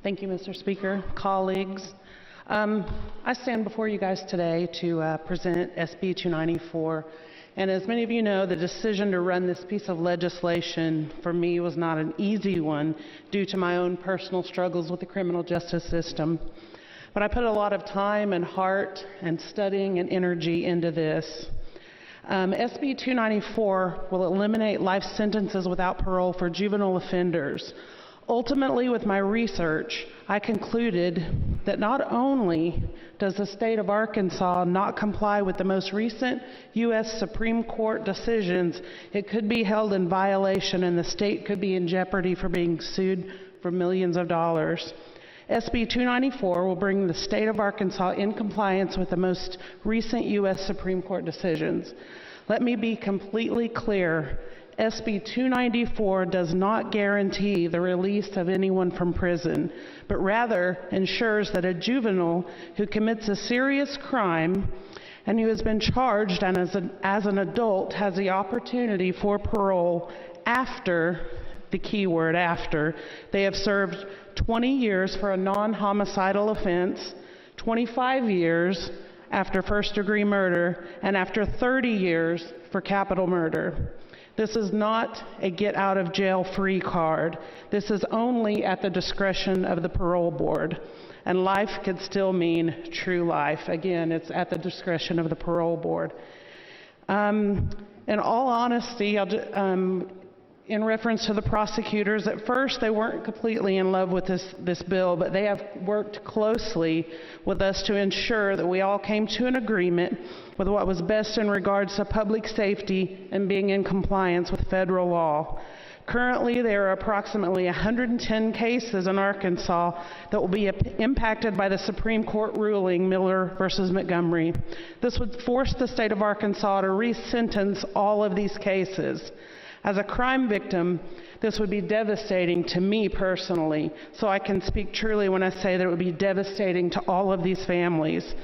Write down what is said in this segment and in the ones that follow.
Thank you, Mr. Speaker, colleagues. I stand before you guys today to present SB294. And as many of you know, the decision to run this piece of legislation for me was not an easy one due to my own personal struggles with the criminal justice system. But I put a lot of time and heart and studying and energy into this. SB 294 will eliminate life sentences without parole for juvenile offenders. Ultimately, with my research, I concluded that not only does the state of Arkansas not comply with the most recent U.S. Supreme Court decisions, it could be held in violation and the state could be in jeopardy for being sued for millions of dollars. SB 294 will bring the state of Arkansas in compliance with the most recent U.S. Supreme Court decisions. Let me be completely clear. SB 294 does not guarantee the release of anyone from prison, but rather ensures that a juvenile who commits a serious crime and who has been charged and as an adult has the opportunity for parole after, the key word after, they have served 20 years for a non-homicidal offense, 25 years after first-degree murder, and after 30 years for capital murder. This is not a get-out-of-jail-free card. This is only at the discretion of the parole board. And life could still mean true life. Again, it's at the discretion of the parole board. In all honesty, in reference to the prosecutors, at first they weren't completely in love with this bill, but they have worked closely with us to ensure that we all came to an agreement with what was best in regards to public safety and being in compliance with federal law. Currently, there are approximately 110 cases in Arkansas that will be impacted by the Supreme Court ruling Miller versus Montgomery. This would force the state of Arkansas to re-sentence all of these cases. As a crime victim, this would be devastating to me personally, so I can speak truly when I say that it would be devastating to all of these families.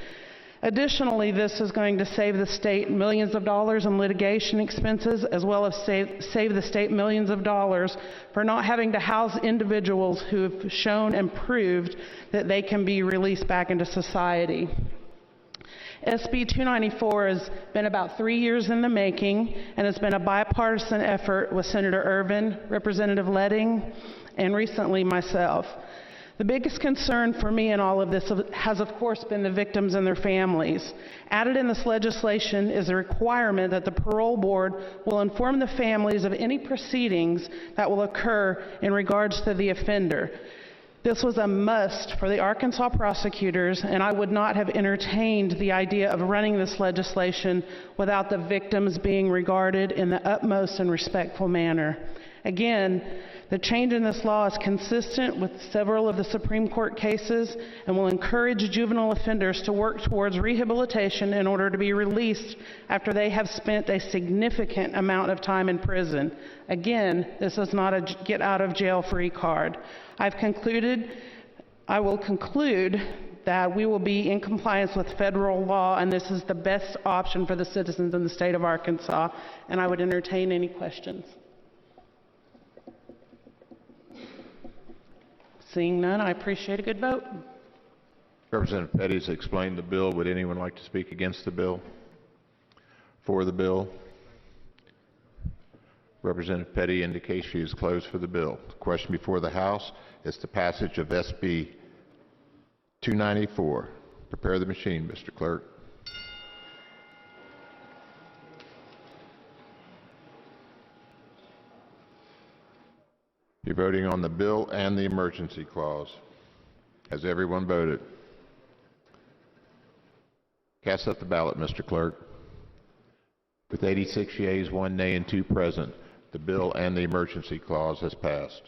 Additionally, this is going to save the state millions of dollars in litigation expenses, as well as save the state millions of dollars for not having to house individuals who have shown and proved that they can be released back into society. SB 294 has been about 3 years in the making, and it's been a bipartisan effort with Senator Ervin, Representative Leding, and recently myself. The biggest concern for me in all of this has, of course, been the victims and their families. Added in this legislation is a requirement that the parole board will inform the families of any proceedings that will occur in regards to the offender. This was a must for the Arkansas prosecutors, and I would not have entertained the idea of running this legislation without the victims being regarded in the utmost and respectful manner. Again, the change in this law is consistent with several of the Supreme Court cases and will encourage juvenile offenders to work towards rehabilitation in order to be released after they have spent a significant amount of time in prison. Again, this is not a get-out-of-jail-free card. I will conclude that we will be in compliance with federal law, and this is the best option for the citizens in the state of Arkansas, and I would entertain any questions. Seeing none, I appreciate a good vote. Representative Petty has explained the bill. Would anyone like to speak against the bill? For the bill? Representative Petty indicates she is closed for the bill. The question before the House is the passage of SB 294. Prepare the machine, Mr. Clerk. You're voting on the bill and the emergency clause. Has everyone voted? Cast up the ballot, Mr. Clerk. With 86 yeas, 1 nay, and 2 present, the bill and the emergency clause has passed.